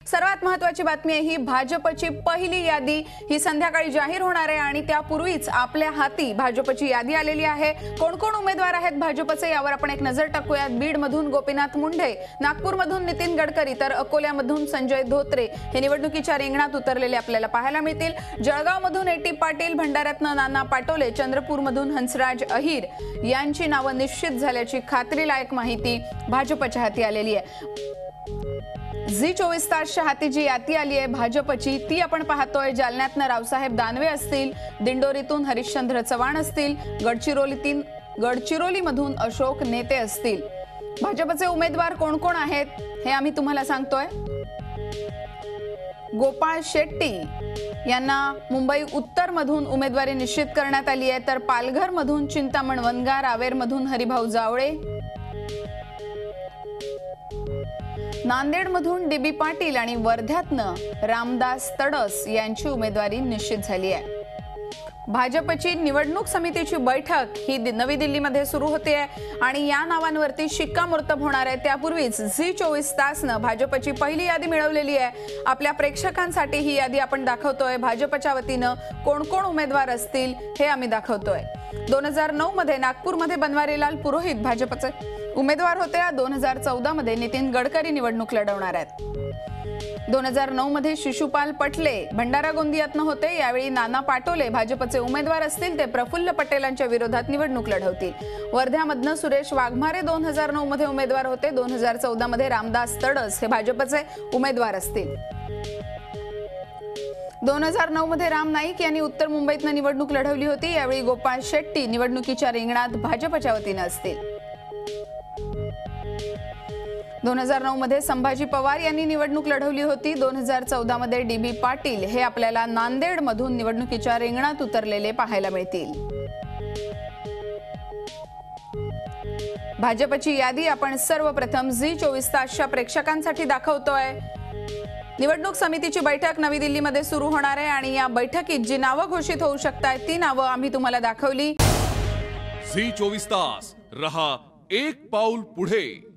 सर्वात महत्त्वाची बातमी आहे ही भाजपची पहिली यादी ही संध्याकाळी जाहीर होणार आहे आणि त्यापूर्वीच आपल्या हाती भाजपची यादी आलेली आहे। कोण कोण उमेदवार आहेत भाजपचे यावर आपण एक नजर टाकूयात। बीड मधून गोपीनाथ मुंडे, नागपूर मधून नितीन गडकरी तर अकोल्यामधून संजय धोत्रे हे निवडणुकीच्या रिंगणात उतरलेले आपल्याला पाहायला मिळतील। जळगाव मधून एटी पाटील, भंडाऱ्यातनं नाना पाटोले, चंद्रपूर मधून हंसराज अहिर यांची नावं निश्चित झाल्याची खात्रीलायक माहिती भाजपच्या हाती आलेली आहे। झी 24 तासच्या हाती जी यादी आली आहे भाजपची ती आपण पाहतोय। जालन्यातनं रावसाहेब दानवे असतील, दिंडोरीतून हरिश्चंद्र चव्हाण असतील, गडचिरोलीमधून अशोक नेते असतील। भाजपचे उमेदवार कोण कोण आहेत हे आम्ही तुम्हाला सांगतोय। गोपाळ शेट्टी यांना मुंबई उत्तर मधून उमेदवारी निश्चित करण्यात आली आहे, तर पालघर मधून चिंतामण वनगा, रावेर मधून हरिभाऊ जावळे, नांदेड मधून डीबी पाटील आणि वर्ध्यातनं रामदास तडस यांची उमेदवारी निश्चित झाली आहे। भाजपची निवडणूक समितीची बैठक ही नवी दिल्लीमध्ये सुरू होते आणि या नावांवरती शिक्कामोर्तब होणार आहे। त्यापूर्वीच झी 24 तासनं भाजपची पहिली यादी मिळवलेली आहे। आपल्या प्रेक्षकांसाठी ही यादी आपण दाखवतोय। भाजपच्या वतीनं कोण कोण उमेदवार असतील हे आम्ही दाखवतोय। 2009 मध्ये नागपूरमध्ये बनवारीलाल पुरोहित भाजपचे उमेदवार होते। 2014 मध्ये नितीन गडकरी निवडणूक लढवणार आहेत। 2009 मध्ये शिशुपाल पटले भंडारा गोंदियातनं होते। यावेळी नाना पाटोले भाजपचे उमेदवार असतील, ते प्रफुल्ल पटेलांच्या विरोधात निवडणूक लढवतील। वर्ध्यामधनं सुरेश वाघमारे 2009 मध्ये उमेदवार होते। 2014 मध्ये रामदास तडस हे भाजपचे उमेदवार असतील। 2009 मध्ये राम नाईक यांनी उत्तर मुंबईतनं निवडणूक लढवली होती। यावेळी गोपाळ शेट्टी निवडणुकीच्या रिंगणात भाजपच्या वतीनं असतील। 2009 मध्ये संभाजी पवार यांनी निवडणूक लढवली होती। 2014 मध्ये डीबी पाटील हे आपल्याला नांदेड मधून निवडणुकीच्या रिंगणात उतरलेले पाहायला मिळतील। भाजपची यादी आपण सर्वप्रथम झी 24 तासच्या प्रेक्षकांसाठी दाखवतोय। निवडणूक समितीची बैठक नवी दिल्लीमध्ये सुरू होणार आहे आणि या बैठकीत जी नावं घोषित होऊ शकतात ती नावं आम्ही तुम्हाला दाखवली। झी 24 तास रहा एक पाऊल पुढे।